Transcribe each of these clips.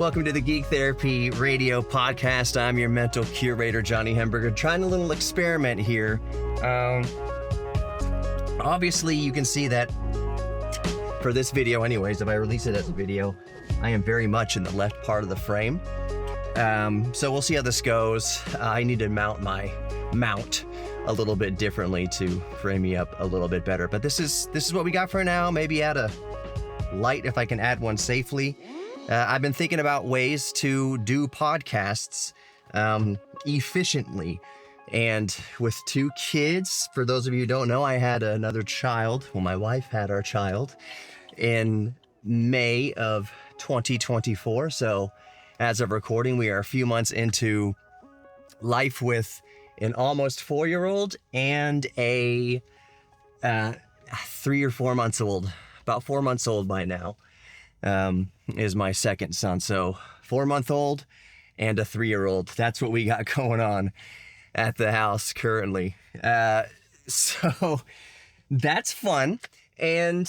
Welcome to the Geek Therapy Radio Podcast. I'm your mental curator, Johnny Hemberger, trying a little experiment here. Obviously, you can see that for this video anyways, if I release it as a video, I am very much in the left part of the frame. So we'll see how this goes. I need to mount my mount a little bit differently to frame me up a little bit better. But this is what we got for now. Maybe add a light if I can add one safely. I've been thinking about ways to do podcasts efficiently. And with 2 kids, for those of you who don't know, I had another child. Well, my wife had our child in May of 2024. So as of recording, we are a few months into life with an almost 4-year-old and a 3 or 4 months old, about 4 months old by now, is my second son. So 4-month-old and a 3-year-old. That's what we got going on at the house currently. So that's fun. And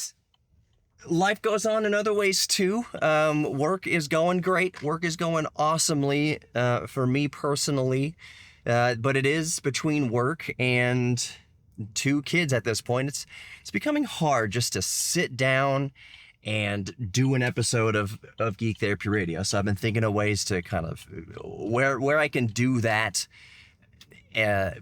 life goes on in other ways too. Work is going great. Work is going awesomely for me personally. But it is between work and 2 kids at this point. It's becoming hard just to sit down and do an episode of Geek Therapy Radio. So I've been thinking of ways to kind of where I can do that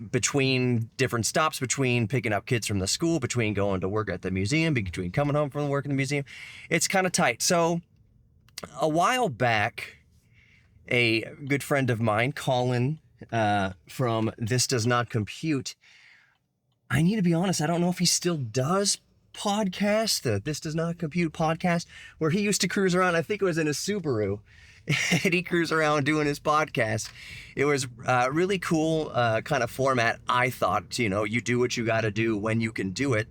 between different stops, between picking up kids from the school, between going to work at the museum, between coming home from work in the museum. It's kind of tight. So a while back, a good friend of mine, Colin, from This Does Not Compute, I need to be honest, I don't know if he still does podcast, the This Does Not Compute podcast, where he used to cruise around. I think it was in a Subaru. And he cruised around doing his podcast. It was really cool kind of format. I thought, you do what you got to do when you can do it.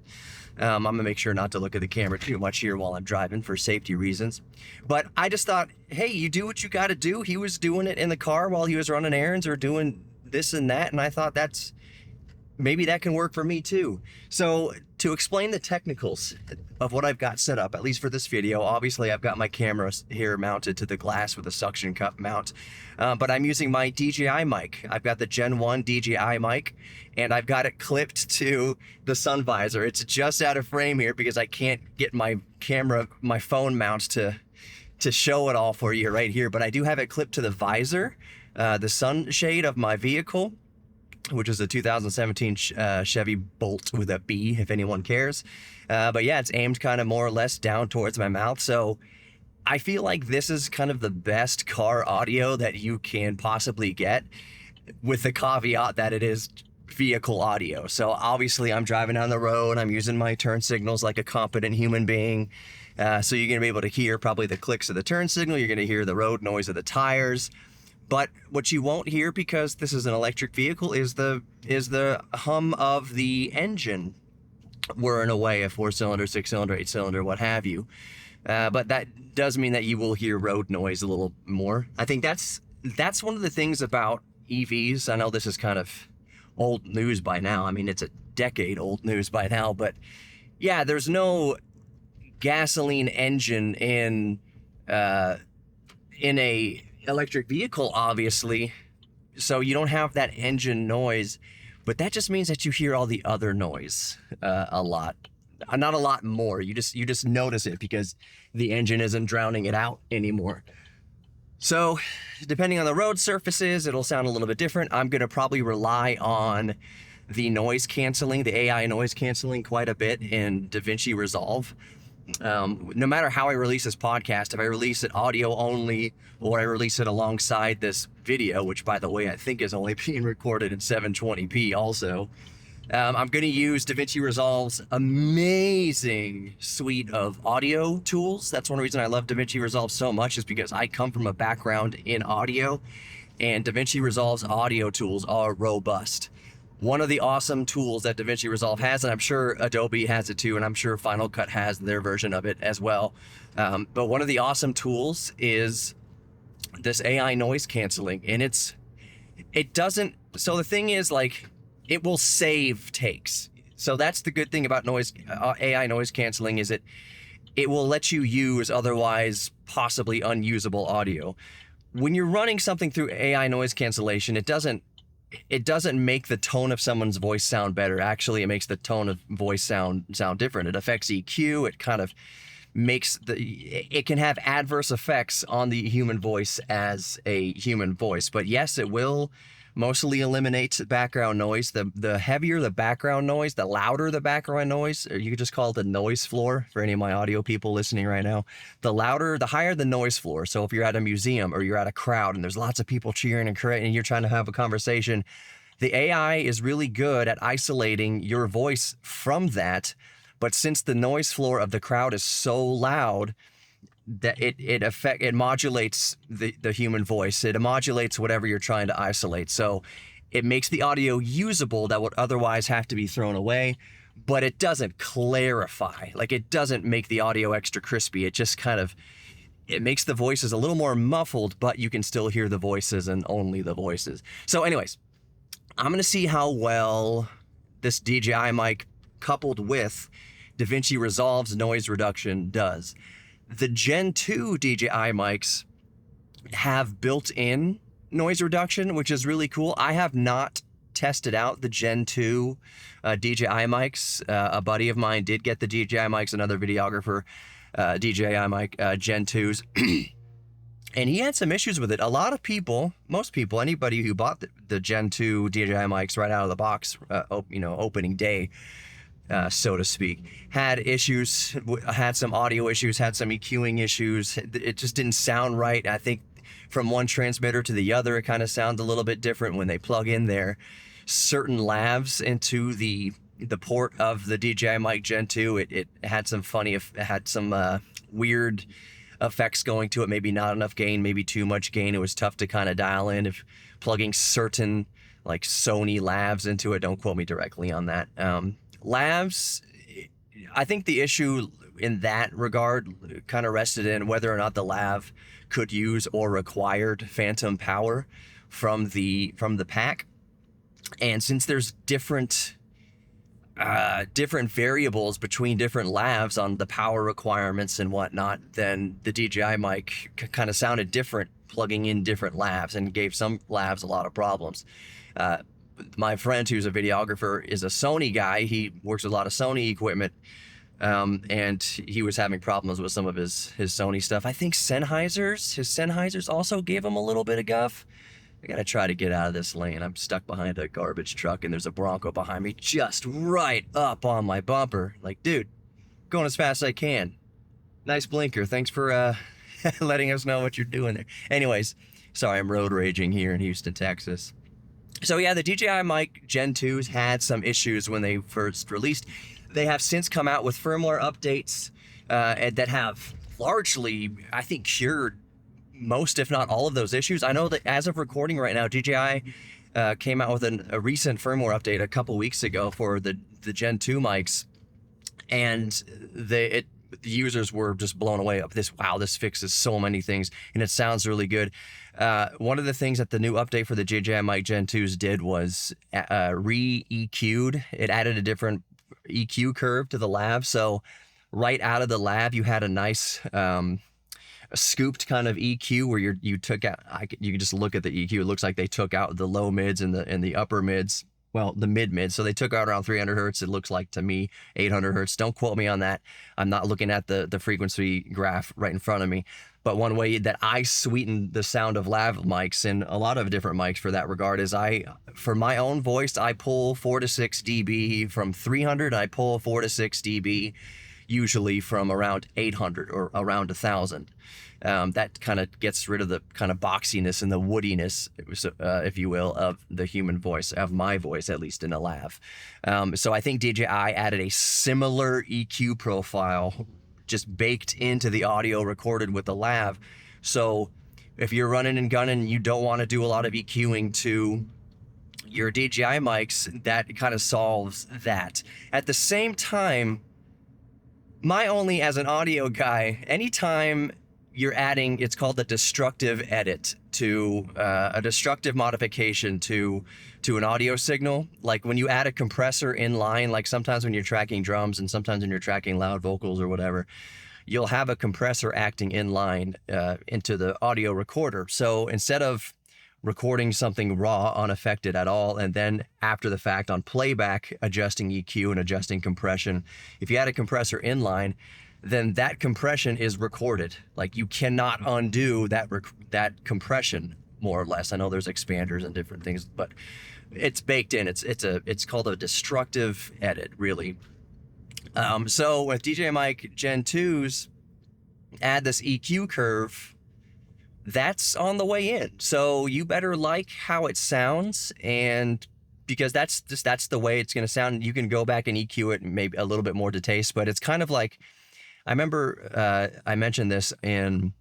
I'm going to make sure not to look at the camera too much here while I'm driving for safety reasons. But I just thought, hey, you do what you got to do. He was doing it in the car while he was running errands or doing this and that. And I thought maybe that can work for me too. So to explain the technicals of what I've got set up, at least for this video, obviously I've got my camera here mounted to the glass with a suction cup mount, but I'm using my DJI mic. I've got the Gen 1 DJI mic, and I've got it clipped to the sun visor. It's just out of frame here because I can't get my phone mount to show it all for you right here, but I do have it clipped to the visor, the sunshade of my vehicle, which is a 2017 Chevy Bolt with a B, if anyone cares. But yeah, it's aimed kind of more or less down towards my mouth. So I feel like this is kind of the best car audio that you can possibly get, with the caveat that it is vehicle audio. So obviously I'm driving down the road, I'm using my turn signals like a competent human being. So you're gonna be able to hear probably the clicks of the turn signal, you're gonna hear the road noise of the tires. But what you won't hear, because this is an electric vehicle, is the hum of the engine whirring away, a 4-cylinder, 6-cylinder, 8-cylinder, what have you. But that does mean that you will hear road noise a little more. I think that's one of the things about EVs. I know this is kind of old news by now. I mean, it's a decade old news by now. But yeah, there's no gasoline engine in a electric vehicle, obviously, so you don't have that engine noise, but that just means that you hear all the other noise a lot, not a lot more. You just notice it because the engine isn't drowning it out anymore. So depending on the road surfaces, it'll sound a little bit different. I'm going to probably rely on the noise canceling, the AI noise canceling, quite a bit in DaVinci Resolve. No matter how I release this podcast, if I release it audio only or I release it alongside this video, which by the way I think is only being recorded in 720p also, I'm going to use DaVinci Resolve's amazing suite of audio tools. That's one reason I love DaVinci Resolve so much, is because I come from a background in audio, and DaVinci Resolve's audio tools are robust. One of the awesome tools that DaVinci Resolve has, and I'm sure Adobe has it too, and I'm sure Final Cut has their version of it as well. But one of the awesome tools is this AI noise canceling, and it doesn't, so the thing is, like, it will save takes. So that's the good thing about AI noise canceling, is it will let you use otherwise possibly unusable audio. When you're running something through AI noise cancellation, it doesn't make the tone of someone's voice sound better. Actually, it makes the tone of voice sound different. It affects EQ. It kind of it can have adverse effects on the human voice as a human voice. But yes, it will mostly eliminate background noise. The heavier the background noise, the louder the background noise, or you could just call it the noise floor for any of my audio people listening right now. The higher the noise floor. So if you're at a museum or you're at a crowd and there's lots of people cheering and you're trying to have a conversation, the AI is really good at isolating your voice from that. But since the noise floor of the crowd is so loud, that it modulates the human voice. It modulates whatever you're trying to isolate. So it makes the audio usable that would otherwise have to be thrown away, but it doesn't clarify. Like, it doesn't make the audio extra crispy. It just it makes the voices a little more muffled, but you can still hear the voices and only the voices. So anyways, I'm going to see how well this DJI mic coupled with DaVinci Resolve's noise reduction does. The Gen 2 DJI mics have built-in noise reduction, which is really cool. I have not tested out the Gen 2 DJI mics. A buddy of mine did get the DJI mics, another videographer, DJI mic Gen 2s. And he had some issues with it. A lot of people, most people, anybody who bought the Gen 2 DJI mics right out of the box, opening day, so to speak, had issues, had some audio issues, had some EQing issues. It just didn't sound right. I think from one transmitter to the other, it kind of sounds a little bit different when they plug in their certain lavs into the port of the DJI mic Gen 2. It had some weird effects going to it. Maybe not enough gain, maybe too much gain. It was tough to kind of dial in if plugging certain like Sony lavs into it. Don't quote me directly on that. Lavs, I think the issue in that regard kind of rested in whether or not the lav could use or required phantom power from the pack. And since there's different variables between different lavs on the power requirements and whatnot, then the DJI mic kind of sounded different plugging in different lavs and gave some lavs a lot of problems. My friend who's a videographer is a Sony guy. He works with a lot of Sony equipment, and he was having problems with some of his Sony stuff. I think his Sennheisers also gave him a little bit of guff. I gotta try to get out of this lane. I'm stuck behind a garbage truck and there's a Bronco behind me just right up on my bumper. Like, dude, going as fast as I can. Nice blinker. Thanks for letting us know what you're doing there. Anyways, sorry, I'm road raging here in Houston, Texas. So yeah, the DJI mic Gen 2s had some issues when they first released. They have since come out with firmware updates that have largely, I think, cured most, if not all, of those issues. I know that as of recording right now, DJI came out with a recent firmware update a couple weeks ago for the Gen 2 mics, and the users were just blown away up this. Wow, this fixes so many things, and it sounds really good. One of the things that the new update for the DJI mic Gen 2s did was re-EQ'd. It added a different EQ curve to the lav, so right out of the lav, you had a nice a scooped kind of EQ where you took out. You can just look at the EQ. It looks like they took out the low mids and the upper mids. Well, the mid. So they took out around 300 hertz. It looks like to me 800 hertz. Don't quote me on that. I'm not looking at the frequency graph right in front of me. But one way that I sweeten the sound of lav mics, and a lot of different mics for that regard, is for my own voice, I pull 4 to 6 dB from 300. I pull 4 to 6 dB usually from around 800 or around 1,000. That kind of gets rid of the kind of boxiness and the woodiness, if you will, of the human voice, of my voice, at least in a lav. So I think DJI added a similar EQ profile just baked into the audio recorded with the lav. So if you're running and gunning and you don't want to do a lot of EQing to your DJI mics, that kind of solves that. At the same time, as an audio guy, anytime you're adding, it's called a destructive edit to a destructive modification to an audio signal. Like when you add a compressor in line, like sometimes when you're tracking drums and sometimes when you're tracking loud vocals or whatever, you'll have a compressor acting in line into the audio recorder. So instead of recording something raw, unaffected at all, and then after the fact on playback, adjusting EQ and adjusting compression, if you had a compressor inline, then that compression is recorded. Like, you cannot undo that compression, more or less. I know there's expanders and different things, but it's baked in. It's called a destructive edit, really. So with DJI Mic Gen 2s, add this EQ curve. That's on the way in. So you better like how it sounds, and because that's the way it's going to sound. You can go back and EQ it maybe a little bit more to taste, but it's kind of like, I remember I mentioned this in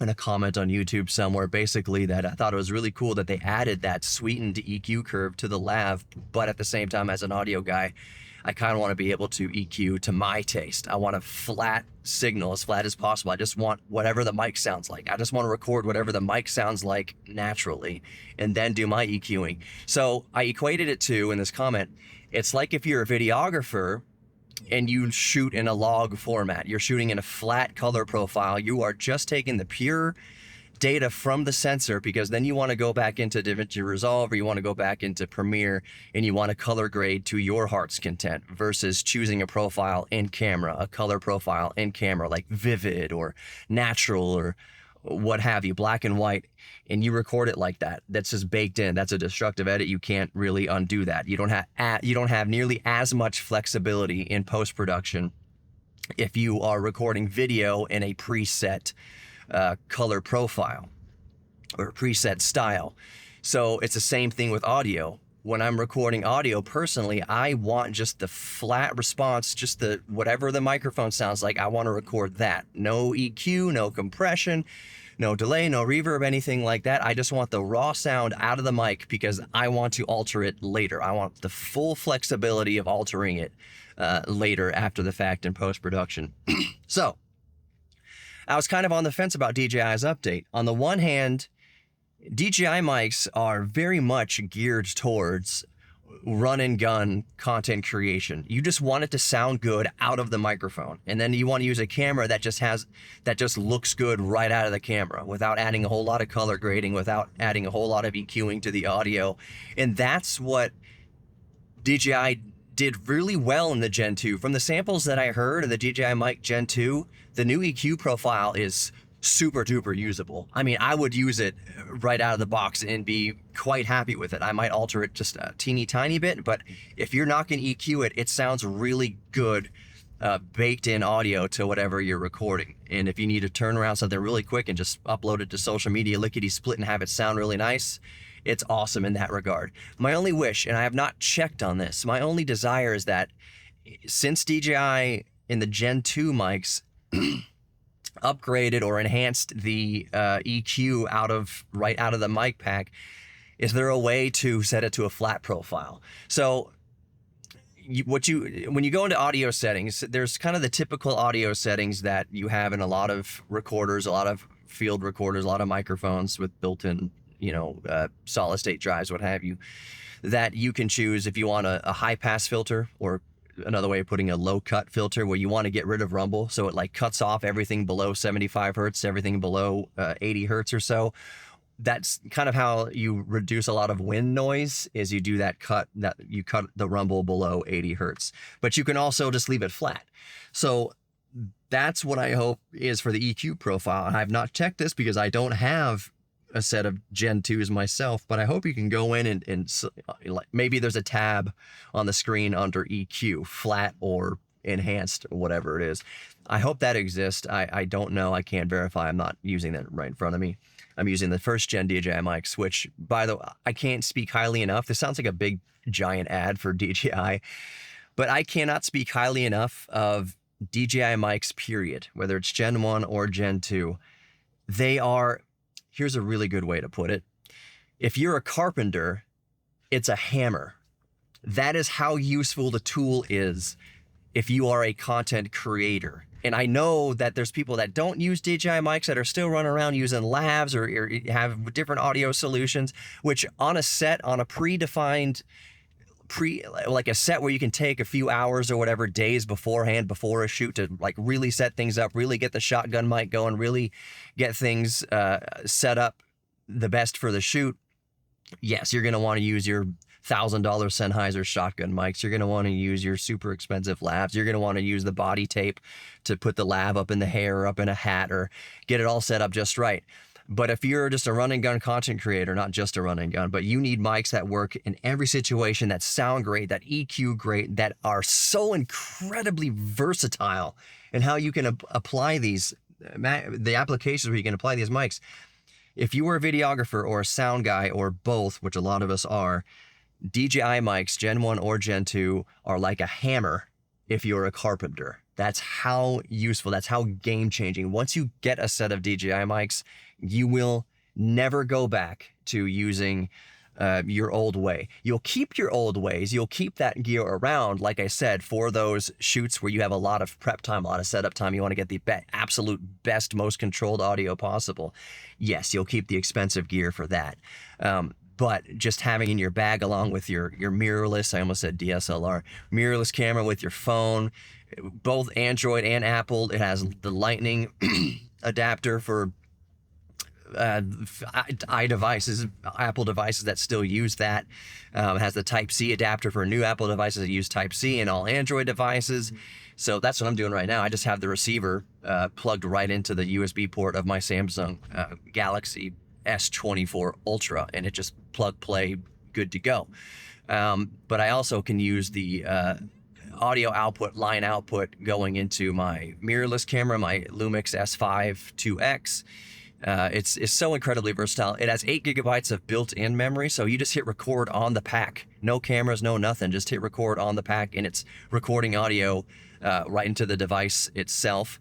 a comment on YouTube somewhere, basically, that I thought it was really cool that they added that sweetened EQ curve to the lav, but at the same time, as an audio guy, I kind of want to be able to EQ to my taste. I want a flat signal, as flat as possible. I just want whatever the mic sounds like. I just want to record whatever the mic sounds like naturally, and then do my EQing. So I equated it to, in this comment, it's like if you're a videographer and you shoot in a log format. You're shooting in a flat color profile. You are just taking the pure data from the sensor, because then you want to go back into DaVinci Resolve, or you want to go back into Premiere, and you want to color grade to your heart's content, versus choosing a profile in camera, a color profile in camera, like vivid or natural or what have you, black and white, and you record it like that. That's just baked in. That's a destructive edit. You can't really undo that. You don't have nearly as much flexibility in post-production if you are recording video in a preset color profile or preset style. So it's the same thing with audio. When I'm recording audio, personally, I want just the flat response, just the whatever the microphone sounds like. I want to record that. No EQ, no compression, no delay, no reverb, anything like that. I just want the raw sound out of the mic, because I want to alter it later. I want the full flexibility of altering it later, after the fact, in post-production. So I was kind of on the fence about DJI's update. On the one hand, DJI mics are very much geared towards run and gun content creation. You just want it to sound good out of the microphone. And then you want to use a camera that just looks good right out of the camera, without adding a whole lot of color grading, without adding a whole lot of EQing to the audio. And that's what DJI did really well in the Gen 2. From the samples that I heard of the DJI Mic Gen 2, the new EQ profile is super duper usable. I mean, I would use it right out of the box and be quite happy with it. I might alter it just a teeny tiny bit, but if you're not going to EQ it, it sounds really good, baked in audio to whatever you're recording. And if you need to turn around something really quick and just upload it to social media, lickety split, and have it sound really nice, it's awesome in that regard. My only wish, and I have not checked on this, my only desire is that since DJI in the Gen 2 mics upgraded or enhanced the EQ right out of the mic pack, is there a way to set it to a flat profile? So when you go into audio settings, there's kind of the typical audio settings that you have in a lot of recorders, a lot of field recorders, a lot of microphones with built-in, solid state drives, what have you, that you can choose if you want a high pass filter, or another way of putting a low cut filter, where you want to get rid of rumble. So it like cuts off everything below 75 Hertz, everything below 80 Hertz or so. That's kind of how you reduce a lot of wind noise, is you do that you cut the rumble below 80 Hertz, but you can also just leave it flat. So that's what I hope is for the EQ profile. And I've not checked this because I don't have a set of Gen 2s myself, but I hope you can go in and maybe there's a tab on the screen under EQ, flat or enhanced or whatever it is. I hope that exists. I don't know. I can't verify. I'm not using that right in front of me. I'm using the first gen DJI mics, which, by the way, I can't speak highly enough. This sounds like a big giant ad for DJI, but I cannot speak highly enough of DJI mics, period, whether it's Gen 1 or Gen 2. Here's a really good way to put it. If you're a carpenter, it's a hammer. That is how useful the tool is if you are a content creator. And I know that there's people that don't use DJI mics that are still running around using lavs or have different audio solutions, which on a set, on a predefined like a set where you can take a few hours or whatever days beforehand before a shoot to like really set things up, really get the shotgun mic going, really get things set up the best for the shoot, yes, you're going to want to use your $1,000 Sennheiser shotgun mics. You're going to want to use your super expensive lavs. You're going to want to use the body tape to put the lav up in the hair or up in a hat or get it all set up just right. But if you're just a run and gun content creator, not just a run and gun, but you need mics that work in every situation, that sound great, that EQ great, that are so incredibly versatile in how you can apply these, the applications where you can apply these mics. If you were a videographer or a sound guy or both, which a lot of us are, DJI Mics, Gen 1 or Gen 2, are like a hammer if you're a carpenter. That's how useful, that's how game-changing. Once you get a set of DJI Mics, you will never go back to using your old way. You'll keep your old ways. You'll keep that gear around, like I said, for those shoots where you have a lot of prep time, a lot of setup time. You want to get the absolute best, most controlled audio possible. Yes, you'll keep the expensive gear for that. But just having in your bag along with your mirrorless, I almost said DSLR, mirrorless camera with your phone, both Android and Apple. It has the Lightning adapter for iDevices, Apple devices that still use that. It has the Type-C adapter for new Apple devices that use Type-C and all Android devices. So that's what I'm doing right now. I just have the receiver plugged right into the USB port of my Samsung Galaxy S24 Ultra, and it just plug, play, good to go. But I also can use the audio output, line output going into my mirrorless camera, my Lumix S5 2X. It's so incredibly versatile. It has 8 gigabytes of built-in memory, so you just hit record on the pack. No cameras, no nothing. Just hit record on the pack, and it's recording audio right into the device itself.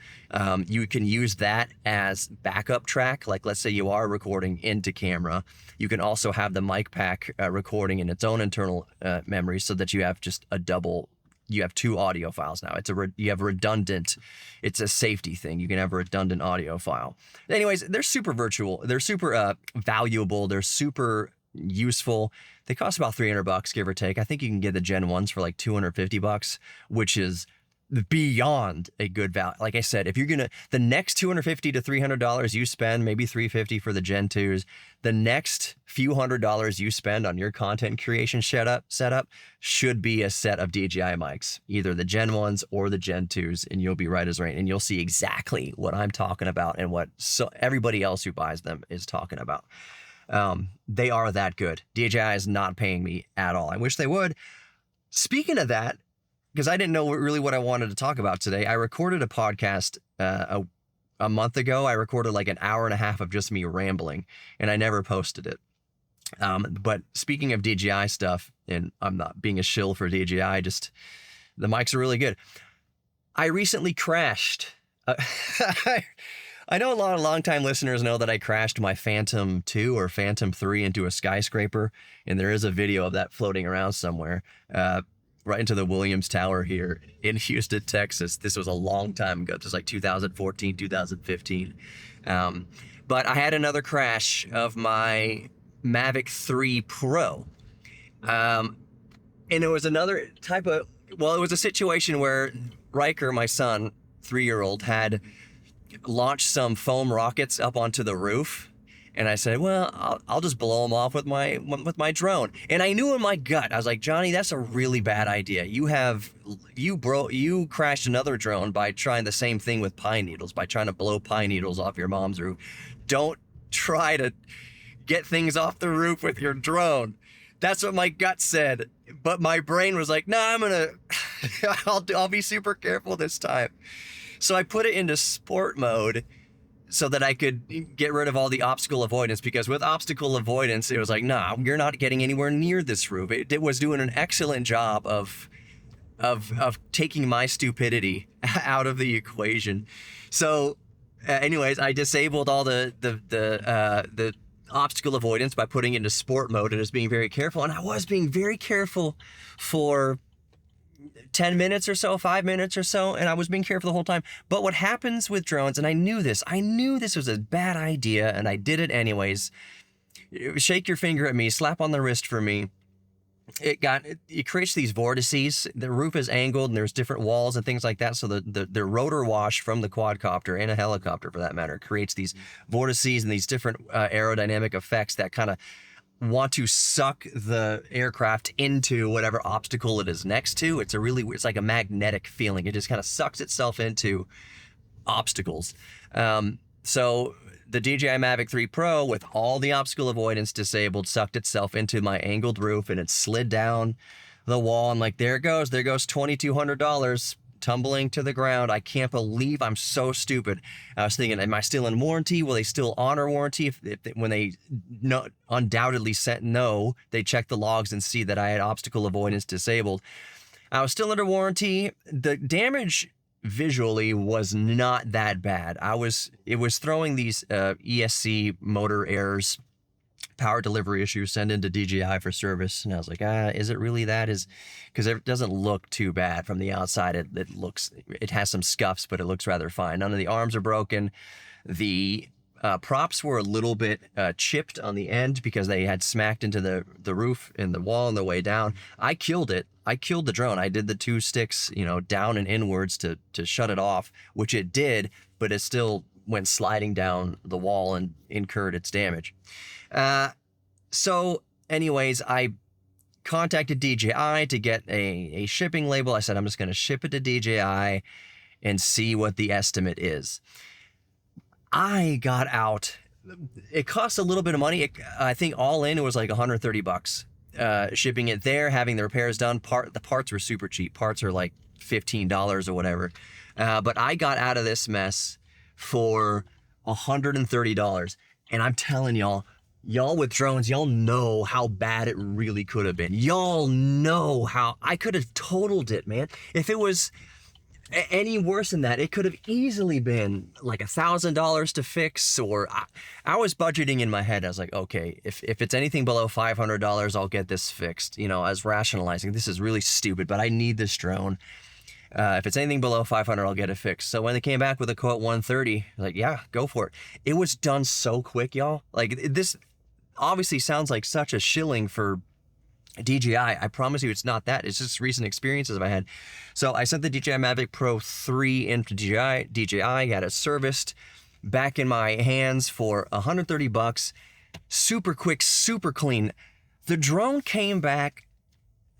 You can use that as backup track. Like, let's say you are recording into camera. You can also have the mic pack recording in its own internal memory, so that you have just you have 2 audio files now. You have redundant. It's a safety thing. You can have a redundant audio file. Anyways, they're super virtual. They're super valuable. They're super useful. They cost about $300, give or take. I think you can get the Gen 1s for like $250, which is beyond a good value. Like I said, if you're gonna, the next $250 to $300 you spend, maybe $350 for the Gen 2s, the next few $100s you spend on your content creation setup should be a set of DJI mics, either the Gen 1s or the Gen 2s, and you'll be right as rain, and you'll see exactly what I'm talking about and what everybody else who buys them is talking about. They are that good. DJI is not paying me at all. I wish they would. Speaking of that, because I didn't know really what I wanted to talk about today, I recorded a podcast a month ago. I recorded like an hour and a half of just me rambling, and I never posted it. But speaking of DJI stuff, and I'm not being a shill for DJI, just the mics are really good. I recently crashed. I know a lot of longtime listeners know that I crashed my Phantom 2 or Phantom 3 into a skyscraper, and there is a video of that floating around somewhere. Right into the Williams Tower here in Houston, Texas. This was a long time ago. This was like 2014, 2015. But I had another crash of my Mavic 3 Pro. And it was another type of, it was a situation where Riker, my son, 3-year-old, had launched some foam rockets up onto the roof. And I said, well, I'll just blow them off with my drone. And I knew in my gut, I was like, Johnny, that's a really bad idea. You crashed another drone by trying the same thing with pine needles, by trying to blow pine needles off your mom's roof. Don't try to get things off the roof with your drone. That's what my gut said. But my brain was like, no, I'll be super careful this time. So I put it into sport mode, so that I could get rid of all the obstacle avoidance, because with obstacle avoidance, it was like, nah, you're not getting anywhere near this roof. It was doing an excellent job of taking my stupidity out of the equation. So anyways, I disabled all the obstacle avoidance by putting it into sport mode and just being very careful. And I was being very careful for 10 minutes or so, 5 minutes or so, and I was being careful the whole time. But what happens with drones, and I knew this was a bad idea, and I did it anyways. Shake your finger at me, slap on the wrist for me. it creates these vortices. The roof is angled and there's different walls and things like that. So the rotor wash from the quadcopter and a helicopter for that matter creates these vortices and these different aerodynamic effects that kind of want to suck the aircraft into whatever obstacle it is next to. It's like a magnetic feeling. It just kind of sucks itself into obstacles. So the DJI Mavic 3 Pro, with all the obstacle avoidance disabled, sucked itself into my angled roof, and it slid down the wall. And like, there it goes. There goes $2,200 tumbling to the ground. I can't believe I'm so stupid. I was thinking, am I still in warranty? Will they still honor warranty? When they undoubtedly said no, they checked the logs and see that I had obstacle avoidance disabled. I was still under warranty. The damage visually was not that bad. It was throwing these ESC motor errors, power delivery issues, send into DJI for service. And I was like, is it really that? Because it doesn't look too bad from the outside. It has some scuffs, but it looks rather fine. None of the arms are broken. The props were a little bit chipped on the end because they had smacked into the roof and the wall on the way down. I killed it. I killed the drone. I did the 2 sticks, down and inwards to shut it off, which it did, but it still went sliding down the wall and incurred its damage. So anyways, I contacted DJI to get a shipping label. I said, I'm just going to ship it to DJI and see what the estimate is. I got out. It cost a little bit of money. I think all in, it was like $130. Shipping it there, having the repairs done. The parts were super cheap. Parts are like $15 or whatever. But I got out of this mess for $130. And I'm telling y'all with drones, y'all know how bad it really could have been. Y'all know how I could have totaled it, man. If it was any worse than that, it could have easily been like $1,000 to fix. Or I was budgeting in my head. I was like, okay, if it's anything below $500, I'll get this fixed. I was rationalizing, this is really stupid, but I need this drone. If it's anything below $500, I'll get it fixed. So when they came back with a quote $130, like, yeah, go for it. It was done so quick, y'all. Like, this obviously sounds like such a shilling for DJI. I promise you it's not that. It's just recent experiences I've had. So I sent the DJI Mavic Pro 3 into DJI, got it serviced, back in my hands for $130. Super quick, super clean. The drone came back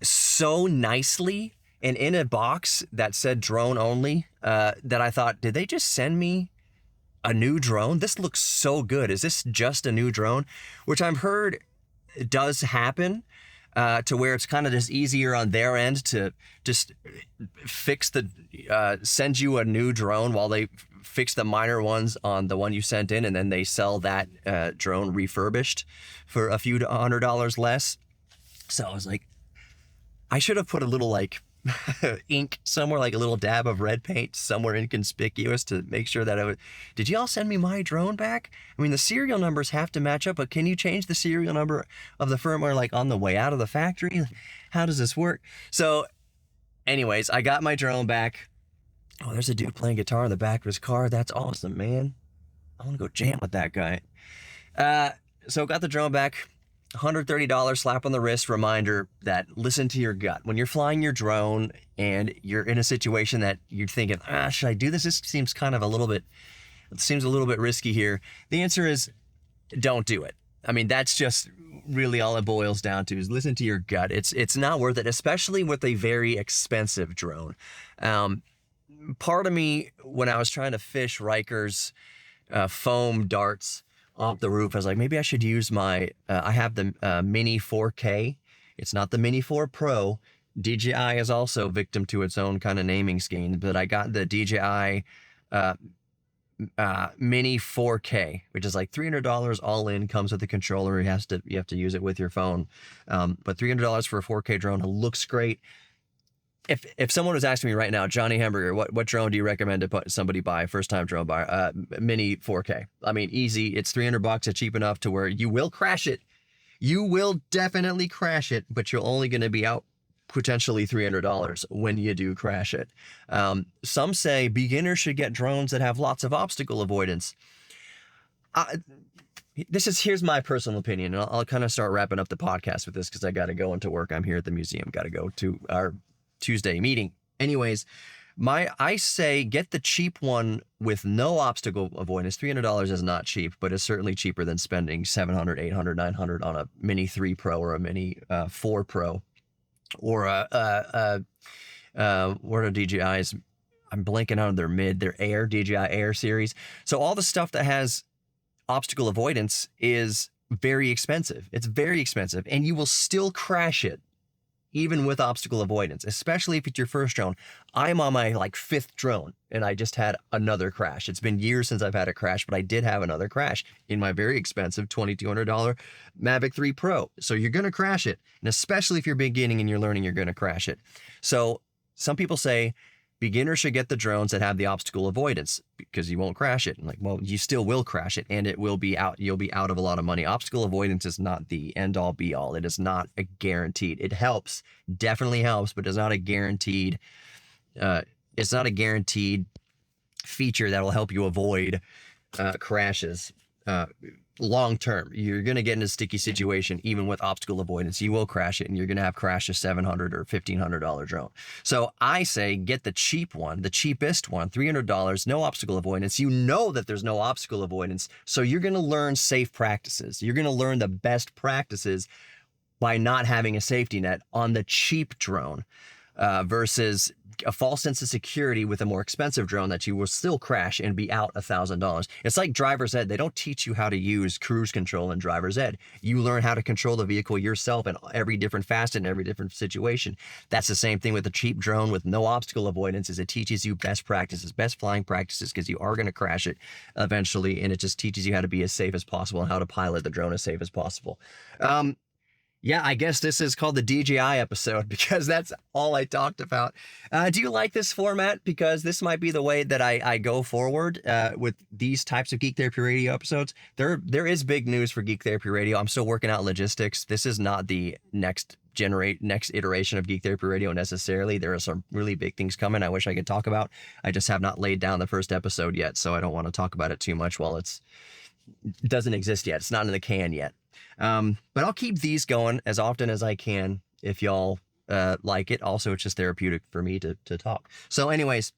so nicely and in a box that said drone only, that I thought, did they just send me a new drone? This looks so good. Is this just a new drone? Which I've heard does happen. To where it's kind of just easier on their end to just send you a new drone while they fix the minor ones on the one you sent in, and then they sell that drone refurbished for a few $100 less. So I was like, I should have put a little like ink somewhere, like a little dab of red paint somewhere inconspicuous to make sure that did y'all send me my drone back? I mean, the serial numbers have to match up, but can you change the serial number of the firmware like on the way out of the factory? How does this work? So anyways, I got my drone back. Oh, there's a dude playing guitar in the back of his car. That's awesome, man. I want to go jam with that guy. So got the drone back. $130 slap on the wrist reminder that listen to your gut. When you're flying your drone and you're in a situation that you're thinking, should I do this? This seems a little bit risky here. The answer is don't do it. I mean, that's just really all it boils down to, is listen to your gut. It's not worth it, especially with a very expensive drone. Part of me, when I was trying to fish Riker's foam darts off the roof, I was like, maybe I should use I have the Mini 4K. It's not the Mini 4 Pro. DJI is also victim to its own kind of naming scheme, but I got the DJI Mini 4K, which is like $300 all in, comes with the controller. You have to use it with your phone. But $300 for a 4K drone, it looks great. If someone was asking me right now, Johnny Hamburger, what drone do you recommend to somebody buy, first time drone buyer? Mini 4K. I mean, easy. It's $300. It's cheap enough to where you will crash it. You will definitely crash it, but you're only going to be out potentially $300 when you do crash it. Some say beginners should get drones that have lots of obstacle avoidance. here's my personal opinion, and I'll kind of start wrapping up the podcast with this because I got to go into work. I'm here at the museum, got to go to our Tuesday meeting. Anyways, I say get the cheap one with no obstacle avoidance. $300 is not cheap, but it's certainly cheaper than spending $700, $800, $900 on a Mini 3 Pro or a Mini 4 Pro or what are DJI's? I'm blanking out on their DJI Air series. So all the stuff that has obstacle avoidance is very expensive. It's very expensive, and you will still crash it even with obstacle avoidance, especially if it's your first drone. I'm on my 5th drone and I just had another crash. It's been years since I've had a crash, but I did have another crash in my very expensive $2,200 Mavic 3 Pro. So you're going to crash it. And especially if you're beginning and you're learning, you're going to crash it. So some people say beginners should get the drones that have the obstacle avoidance because you won't crash it. And well, you still will crash it, and it will be out. You'll be out of a lot of money. Obstacle avoidance is not the end all be all. It is not a guaranteed. It helps, definitely helps, but it's not a guaranteed. It's not a guaranteed feature that will help you avoid crashes. Long term, you're going to get in a sticky situation even with obstacle avoidance. You will crash it, and you're going to have crash a $700 or $1,500 drone. So I say get the cheap one, the cheapest one, $300, no obstacle avoidance. You know that there's no obstacle avoidance, so you're going to learn safe practices. You're going to learn the best practices by not having a safety net on the cheap drone versus a false sense of security with a more expensive drone that you will still crash and be out $1,000. It's like driver's ed. They don't teach you how to use cruise control in driver's ed. You learn how to control the vehicle yourself in every different facet and every different situation. That's the same thing with a cheap drone with no obstacle avoidance. Is it teaches you best practices, best flying practices, because you are going to crash it eventually, and it just teaches you how to be as safe as possible and how to pilot the drone as safe as possible. Yeah, I guess this is called the DJI episode because that's all I talked about. Do you like this format? Because this might be the way that I go forward with these types of Geek Therapy Radio episodes. There is big news for Geek Therapy Radio. I'm still working out logistics. This is not the next iteration of Geek Therapy Radio necessarily. There are some really big things coming I wish I could talk about. I just have not laid down the first episode yet, so I don't want to talk about it too much while it doesn't exist yet. It's not in the can yet. But I'll keep these going as often as I can if y'all like it. Also, it's just therapeutic for me to talk. So anyways,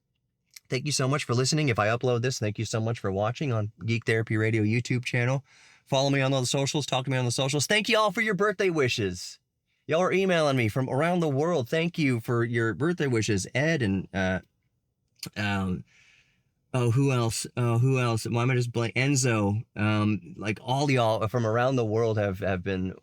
thank you so much for listening. If I upload this, thank you so much for watching on Geek Therapy Radio YouTube channel. Follow me on all the socials. Talk to me on the socials. Thank you all for your birthday wishes. Y'all are emailing me from around the world. Thank you for your birthday wishes. Ed and who else? Why am I just blank? Enzo. All y'all from around the world have been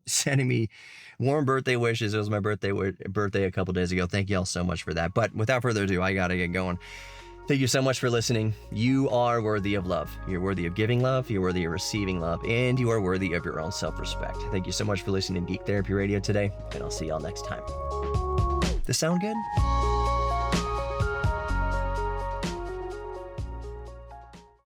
sending me warm birthday wishes. It was my birthday a couple days ago. Thank y'all so much for that. But without further ado, I gotta get going. Thank you so much for listening. You are worthy of love. You're worthy of giving love. You're worthy of receiving love, and you are worthy of your own self-respect. Thank you so much for listening to Geek Therapy Radio today, and I'll see y'all next time. This sound good?